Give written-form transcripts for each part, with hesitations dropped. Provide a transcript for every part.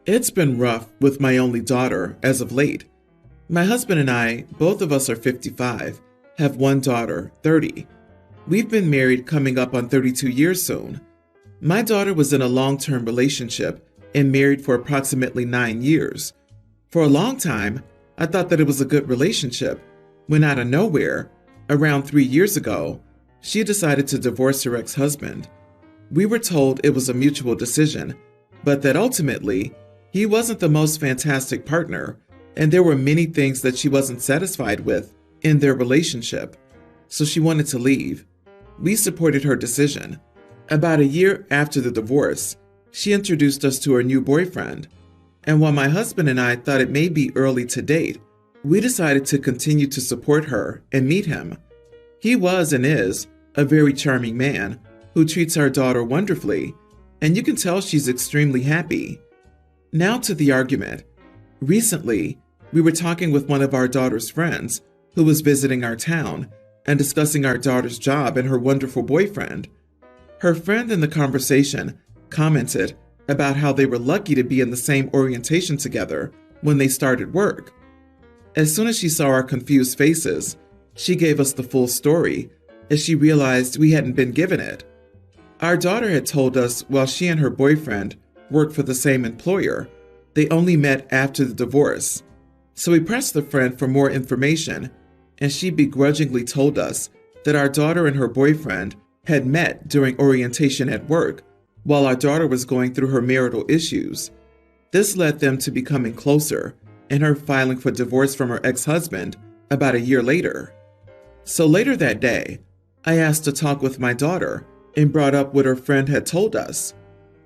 It's been rough with my only daughter as of late. My husband and I, both of us are 55, have one daughter, 30. We've been married coming up on 32 years soon. My daughter was in a long-term relationship and married for approximately 9 years. For a long time, I thought that it was a good relationship, when out of nowhere, around 3 years ago, she decided to divorce her ex-husband. We were told it was a mutual decision, but that ultimately, he wasn't the most fantastic partner, and there were many things that she wasn't satisfied with in their relationship, so she wanted to leave. We supported her decision. About a year after the divorce, she introduced us to her new boyfriend, and while my husband and I thought it may be early to date, we decided to continue to support her and meet him. He was and is a very charming man who treats our daughter wonderfully, and you can tell she's extremely happy. Now to the argument. Recently, we were talking with one of our daughter's friends who was visiting our town and discussing our daughter's job and her wonderful boyfriend. Her friend in the conversation commented about how they were lucky to be in the same orientation together when they started work. As soon as she saw our confused faces, she gave us the full story as she realized we hadn't been given it. Our daughter had told us while she and her boyfriend worked for the same employer, they only met after the divorce. So we pressed the friend for more information, and she begrudgingly told us that our daughter and her boyfriend had met during orientation at work while our daughter was going through her marital issues. This led them to becoming closer and her filing for divorce from her ex-husband about a year later. So later that day, I asked to talk with my daughter and brought up what her friend had told us.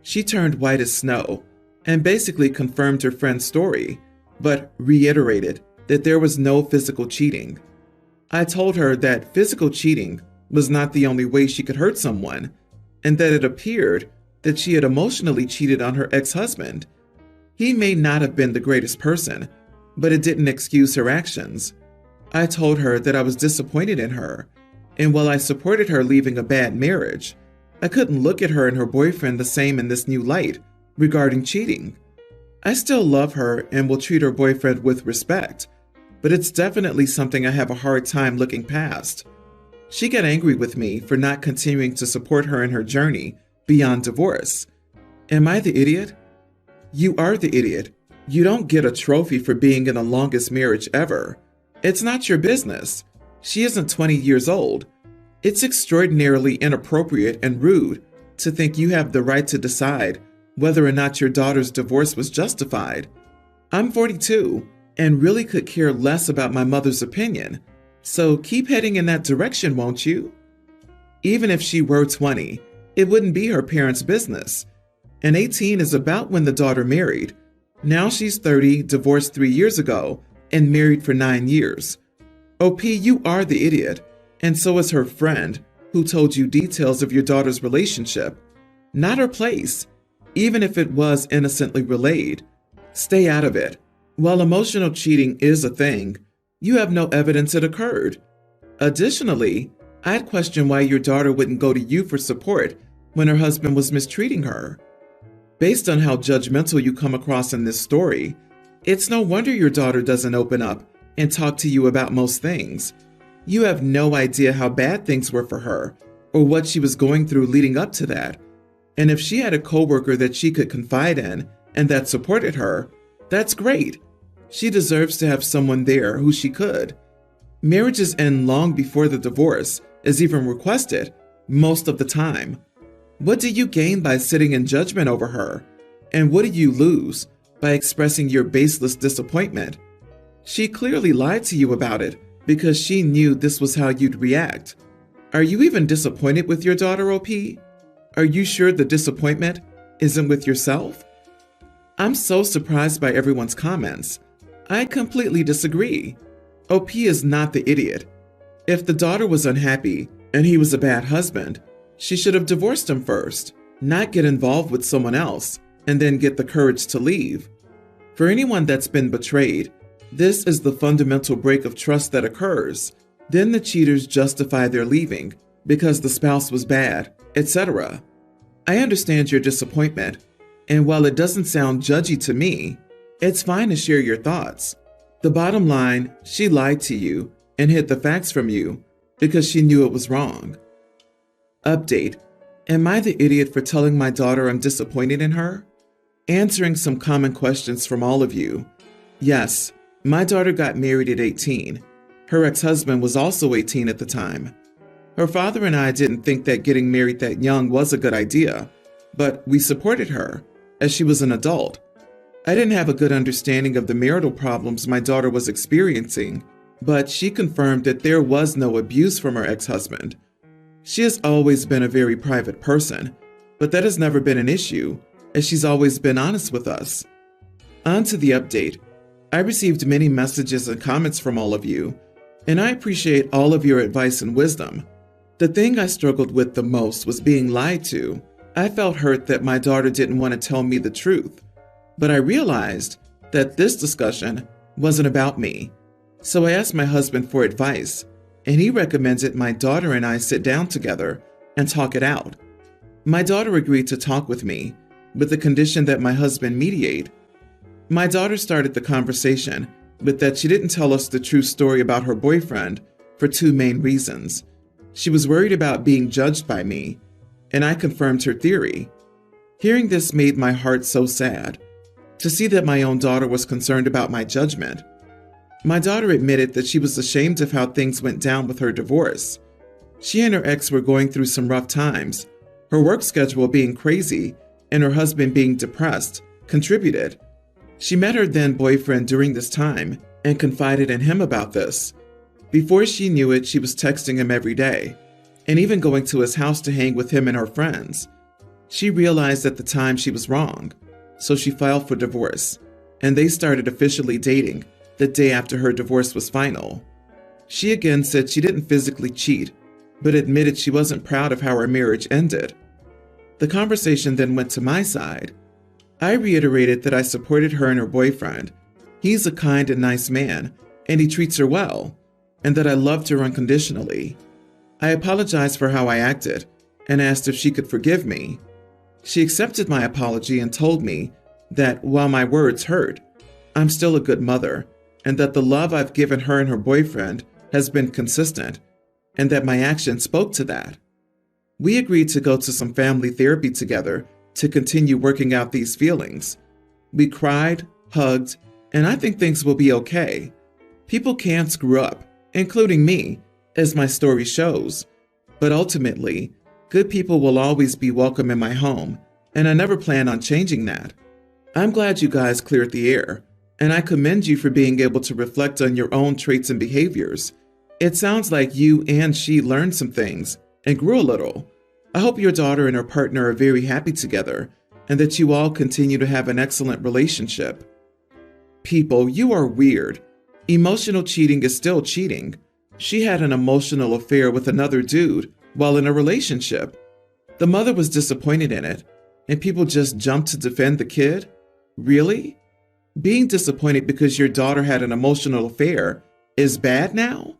She turned white as snow and basically confirmed her friend's story, but reiterated that there was no physical cheating. I told her that physical cheating was not the only way she could hurt someone, and that it appeared that she had emotionally cheated on her ex-husband. He may not have been the greatest person, but it didn't excuse her actions. I told her that I was disappointed in her, and while I supported her leaving a bad marriage, I couldn't look at her and her boyfriend the same in this new light regarding cheating. I still love her and will treat her boyfriend with respect, but it's definitely something I have a hard time looking past. She got angry with me for not continuing to support her in her journey beyond divorce. Am I the idiot? You are the idiot. You don't get a trophy for being in the longest marriage ever. It's not your business. She isn't 20 years old. It's extraordinarily inappropriate and rude to think you have the right to decide whether or not your daughter's divorce was justified. I'm 42 and really could care less about my mother's opinion, so keep heading in that direction, won't you? Even if she were 20, it wouldn't be her parents' business. And 18 is about when the daughter married. Now she's 30, divorced 3 years ago, and married for 9 years. OP, you are the idiot, and so is her friend who told you details of your daughter's relationship. Not her place, even if it was innocently relayed. Stay out of it. While emotional cheating is a thing, you have no evidence it occurred. Additionally, I'd question why your daughter wouldn't go to you for support when her husband was mistreating her. Based on how judgmental you come across in this story, it's no wonder your daughter doesn't open up and talk to you about most things. You have no idea how bad things were for her or what she was going through leading up to that. And if she had a coworker that she could confide in and that supported her, that's great. She deserves to have someone there who she could. Marriages end long before the divorce is even requested, most of the time. What do you gain by sitting in judgment over her? And what do you lose by expressing your baseless disappointment? She clearly lied to you about it because she knew this was how you'd react. Are you even disappointed with your daughter, OP? Are you sure the disappointment isn't with yourself? I'm so surprised by everyone's comments. I completely disagree. OP is not the idiot. If the daughter was unhappy and he was a bad husband, she should have divorced him first, not get involved with someone else, and then get the courage to leave. For anyone that's been betrayed, this is the fundamental break of trust that occurs. Then the cheaters justify their leaving because the spouse was bad, etc. I understand your disappointment, And while it doesn't sound judgy to me, it's fine to share your thoughts. The bottom line, she lied to you and hid the facts from you because she knew it was wrong. Update. Am I the idiot for telling my daughter I'm disappointed in her? Answering some common questions from all of you. Yes, my daughter got married at 18. Her ex-husband was also 18 at the time. Her father and I didn't think that getting married that young was a good idea, but we supported her as she was an adult. I didn't have a good understanding of the marital problems my daughter was experiencing, but she confirmed that there was no abuse from her ex-husband. She has always been a very private person, but that has never been an issue, as she's always been honest with us. On to the update. I received many messages and comments from all of you, and I appreciate all of your advice and wisdom. The thing I struggled with the most was being lied to. I felt hurt that my daughter didn't want to tell me the truth, but I realized that this discussion wasn't about me. So I asked my husband for advice, and he recommended my daughter and I sit down together and talk it out. My daughter agreed to talk with me, with the condition that my husband mediate. My daughter started the conversation with that she didn't tell us the true story about her boyfriend for two main reasons. She was worried about being judged by me, and I confirmed her theory. Hearing this made my heart so sad, to see that my own daughter was concerned about my judgment. My daughter admitted that she was ashamed of how things went down with her divorce. She and her ex were going through some rough times. Her work schedule being crazy and her husband being depressed contributed. She met her then boyfriend during this time and confided in him about this. Before she knew it, she was texting him every day and even going to his house to hang with him and her friends. She realized at the time she was wrong, so she filed for divorce, and they started officially dating the day after her divorce was final. She again said she didn't physically cheat, but admitted she wasn't proud of how her marriage ended. The conversation then went to my side. I reiterated that I supported her and her boyfriend. He's a kind and nice man, and he treats her well, and that I loved her unconditionally. I apologized for how I acted and asked if she could forgive me. She accepted my apology and told me that while my words hurt, I'm still a good mother, and that the love I've given her and her boyfriend has been consistent, and that my actions spoke to that. We agreed to go to some family therapy together to continue working out these feelings. We cried, hugged, and I think things will be okay. People can screw up, including me, as my story shows, but ultimately, good people will always be welcome in my home, and I never plan on changing that. I'm glad you guys cleared the air, and I commend you for being able to reflect on your own traits and behaviors. It sounds like you and she learned some things and grew a little. I hope your daughter and her partner are very happy together, and that you all continue to have an excellent relationship. People, you are weird. Emotional cheating is still cheating. She had an emotional affair with another dude while in a relationship. The mother was disappointed in it, and people just jumped to defend the kid? Really? Being disappointed because your daughter had an emotional affair is bad now?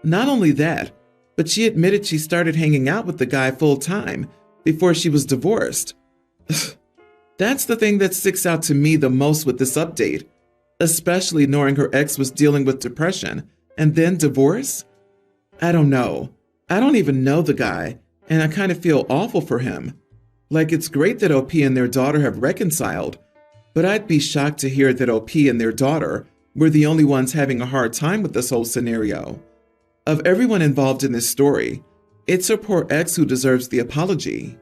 Not only that, but she admitted she started hanging out with the guy full time before she was divorced. That's the thing that sticks out to me the most with this update, especially knowing her ex was dealing with depression and then divorce. I don't know. I don't even know the guy, and I kind of feel awful for him. Like, it's great that OP and their daughter have reconciled, but I'd be shocked to hear that OP and their daughter were the only ones having a hard time with this whole scenario. Of everyone involved in this story, it's her poor ex who deserves the apology.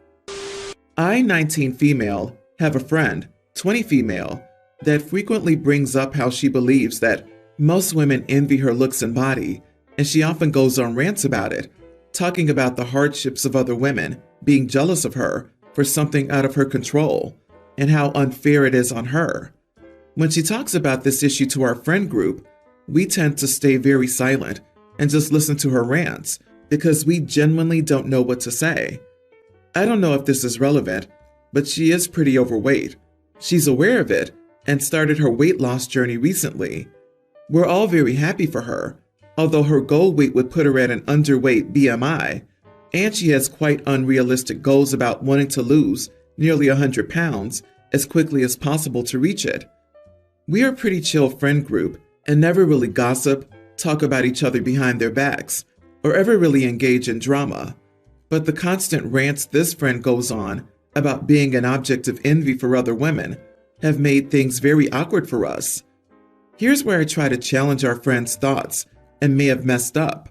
I, 19 female, have a friend, 20 female, that frequently brings up how she believes that most women envy her looks and body, and she often goes on rants about it, talking about the hardships of other women being jealous of her for something out of her control, and how unfair it is on her. When she talks about this issue to our friend group, we tend to stay very silent and just listen to her rants because we genuinely don't know what to say. I don't know if this is relevant, but she is pretty overweight. She's aware of it and started her weight loss journey recently. We're all very happy for her, although her goal weight would put her at an underweight BMI, and she has quite unrealistic goals about wanting to lose nearly 100 pounds as quickly as possible to reach it. We are a pretty chill friend group and never really gossip, talk about each other behind their backs, or ever really engage in drama. But the constant rants this friend goes on about being an object of envy for other women have made things very awkward for us. Here's where I try to challenge our friend's thoughts and may have messed up.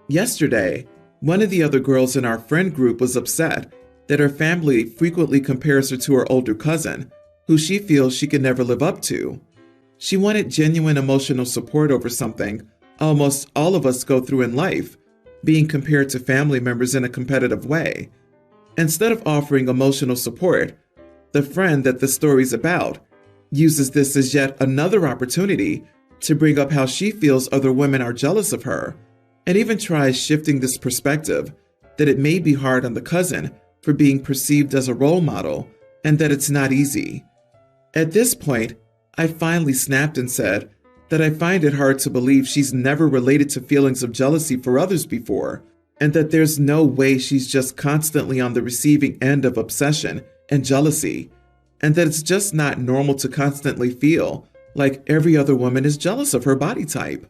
Yesterday, one of the other girls in our friend group was upset that her family frequently compares her to her older cousin, who she feels she can never live up to. She wanted genuine emotional support over something almost all of us go through in life, being compared to family members in a competitive way. Instead of offering emotional support, the friend that the story's about uses this as yet another opportunity to bring up how she feels other women are jealous of her, and even tries shifting this perspective that it may be hard on the cousin for being perceived as a role model and that it's not easy. At this point, I finally snapped and said that I find it hard to believe she's never related to feelings of jealousy for others before, and that there's no way she's just constantly on the receiving end of obsession and jealousy, and that it's just not normal to constantly feel like every other woman is jealous of her body type.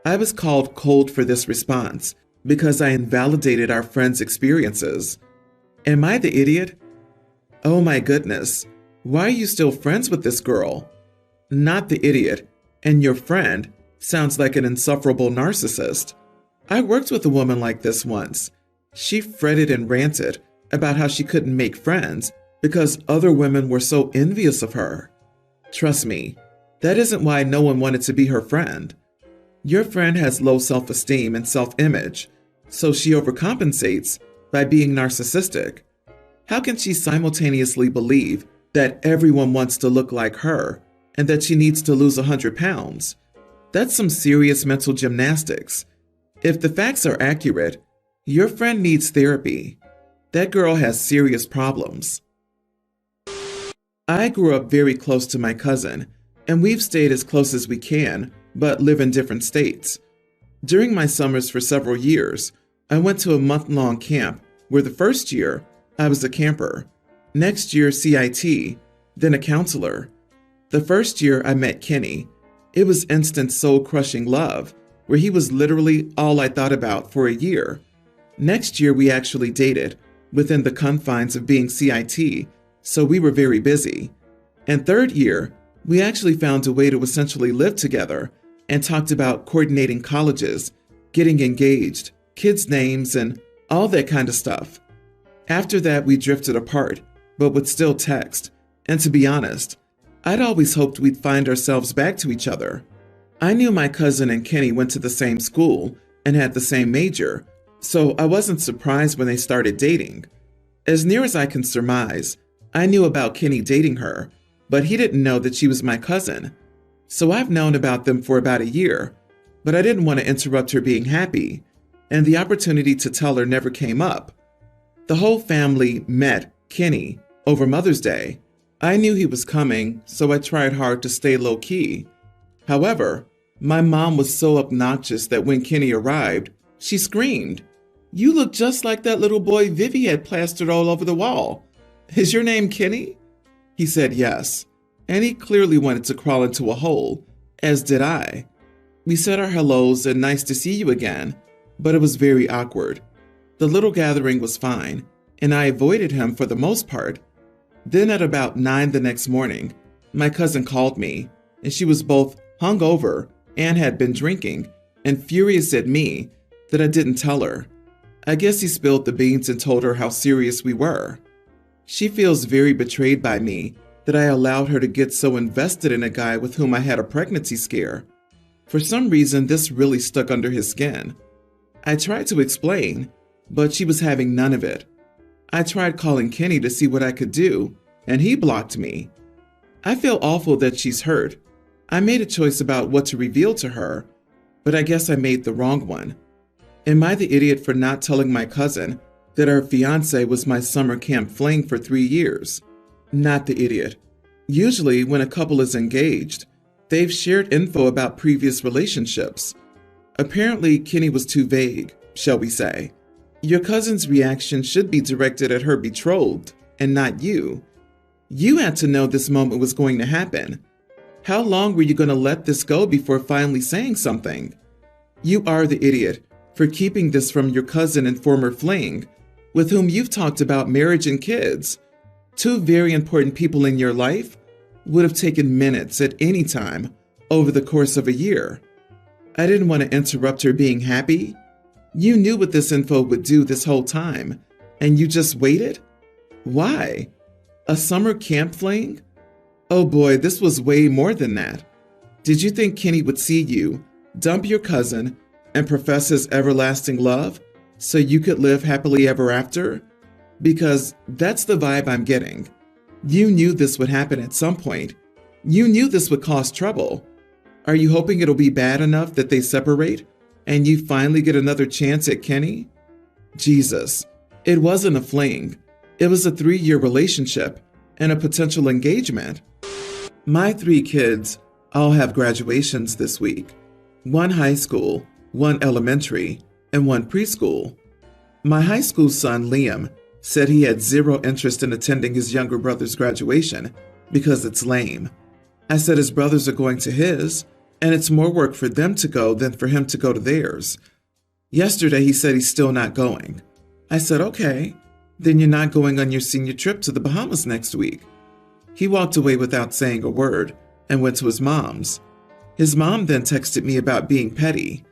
I was called cold for this response because I invalidated our friend's experiences. Am I the idiot? Oh my goodness, why are you still friends with this girl? Not the idiot, and your friend sounds like an insufferable narcissist. I worked with a woman like this once. She fretted and ranted about how she couldn't make friends because other women were so envious of her. Trust me, that isn't why no one wanted to be her friend. Your friend has low self-esteem and self-image, so she overcompensates by being narcissistic. How can she simultaneously believe that everyone wants to look like her and that she needs to lose 100 pounds? That's some serious mental gymnastics. If the facts are accurate, your friend needs therapy. That girl has serious problems. I grew up very close to my cousin, and we've stayed as close as we can, but live in different states. During my summers for several years, I went to a month-long camp where the first year I was a camper, next year CIT, then a counselor. The first year I met Kenny. It was instant soul-crushing love, where he was literally all I thought about for a year. Next year we actually dated, within the confines of being CIT, so we were very busy. And third year, we actually found a way to essentially live together and talked about coordinating colleges, getting engaged, kids' names, and all that kind of stuff. After that, we drifted apart, but would still text. And to be honest, I'd always hoped we'd find ourselves back to each other. I knew my cousin and Kenny went to the same school and had the same major, so I wasn't surprised when they started dating. As near as I can surmise, I knew about Kenny dating her, but he didn't know that she was my cousin. So I've known about them for about a year, but I didn't want to interrupt her being happy, and the opportunity to tell her never came up. The whole family met Kenny over Mother's Day. I knew he was coming, so I tried hard to stay low-key. However, my mom was so obnoxious that when Kenny arrived, she screamed, "You look just like that little boy Vivi had plastered all over the wall. Is your name Kenny?" He said yes, and he clearly wanted to crawl into a hole, as did I. We said our hellos and nice to see you again, but it was very awkward. The little gathering was fine, and I avoided him for the most part. Then at about 9 the next morning, my cousin called me, and she was both hungover and had been drinking, and furious at me that I didn't tell her. I guess he spilled the beans and told her how serious we were. She feels very betrayed by me that I allowed her to get so invested in a guy with whom I had a pregnancy scare. For some reason, this really stuck under his skin. I tried to explain, but she was having none of it. I tried calling Kenny to see what I could do, and he blocked me. I feel awful that she's hurt. I made a choice about what to reveal to her, but I guess I made the wrong one. Am I the idiot for not telling my cousin that her fiancé was my summer camp fling for 3 years? Not the idiot. Usually, when a couple is engaged, they've shared info about previous relationships. Apparently, Kenny was too vague, shall we say. Your cousin's reaction should be directed at her betrothed, and not you. You had to know this moment was going to happen. How long were you going to let this go before finally saying something? You are the idiot for keeping this from your cousin and former fling, with whom you've talked about marriage and kids. Two very important people in your life would have taken minutes at any time over the course of a year. I didn't want to interrupt her being happy. You knew what this info would do this whole time, and you just waited? Why? A summer camp fling? Oh boy, this was way more than that. Did you think Kenny would see you, dump your cousin, and profess his everlasting love so you could live happily ever after? Because that's the vibe I'm getting. You knew this would happen at some point. You knew this would cause trouble. Are you hoping it'll be bad enough that they separate and you finally get another chance at Kenny? Jesus, it wasn't a fling. It was a 3-year relationship and a potential engagement. My 3 kids all have graduations this week. 1 high school, 1 elementary, and 1 preschool. My high school son, Liam, said he had 0 interest in attending his younger brother's graduation because it's lame. I said his brothers are going to his, and it's more work for them to go than for him to go to theirs. Yesterday, he said he's still not going. I said, okay, then you're not going on your senior trip to the Bahamas next week. He walked away without saying a word and went to his mom's. His mom then texted me about being petty.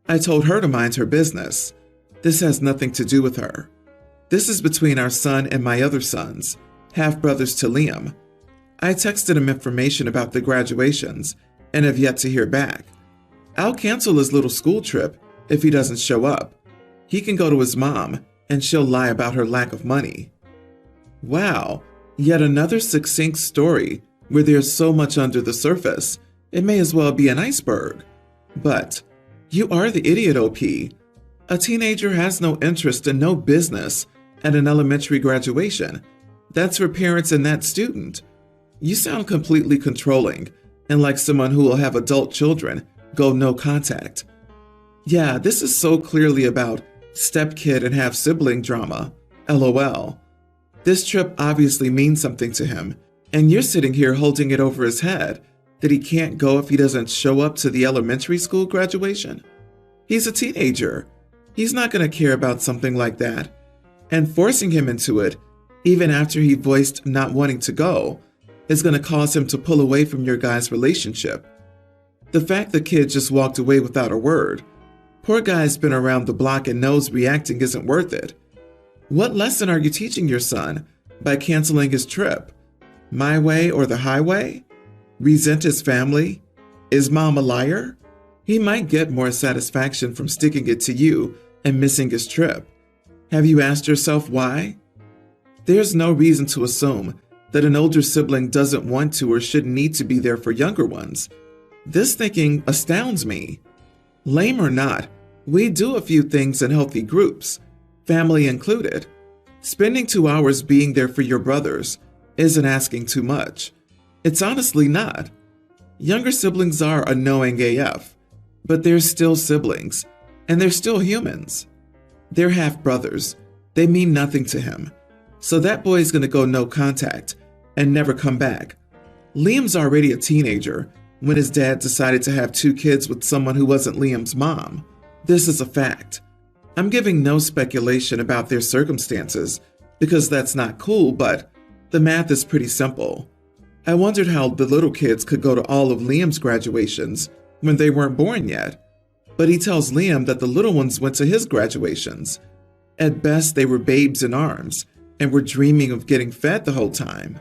I told her to mind her business. This has nothing to do with her. This is between our son and my other sons, half-brothers to Liam. I texted him information about the graduations and have yet to hear back. I'll cancel his little school trip if he doesn't show up. He can go to his mom and she'll lie about her lack of money. Wow, yet another succinct story where there's so much under the surface, it may as well be an iceberg. But you are the idiot, OP. A teenager has no interest and no business at an elementary graduation. That's for parents and that student. You sound completely controlling and like someone who will have adult children go no contact. Yeah, this is so clearly about stepkid and half-sibling drama. LOL. This trip obviously means something to him, and you're sitting here holding it over his head that he can't go if he doesn't show up to the elementary school graduation. He's a teenager. He's not going to care about something like that. And forcing him into it, even after he voiced not wanting to go, is going to cause him to pull away from your guys' relationship. The fact the kid just walked away without a word, poor guy's been around the block and knows reacting isn't worth it. What lesson are you teaching your son by canceling his trip? My way or the highway? Resent his family? Is mom a liar? He might get more satisfaction from sticking it to you and missing his trip. Have you asked yourself why? There's no reason to assume that an older sibling doesn't want to or shouldn't need to be there for younger ones. This thinking astounds me. Lame or not, we do a few things in healthy groups, family included. Spending 2 hours being there for your brothers isn't asking too much. It's honestly not. Younger siblings are annoying AF, but they're still siblings, and they're still humans. They're half-brothers. They mean nothing to him. So that boy's gonna go no contact and never come back. Liam's already a teenager when his dad decided to have 2 kids with someone who wasn't Liam's mom. This is a fact. I'm giving no speculation about their circumstances because that's not cool, but the math is pretty simple. I wondered how the little kids could go to all of Liam's graduations when they weren't born yet. But he tells Liam that the little ones went to his graduations. At best, they were babes in arms and were dreaming of getting fed the whole time.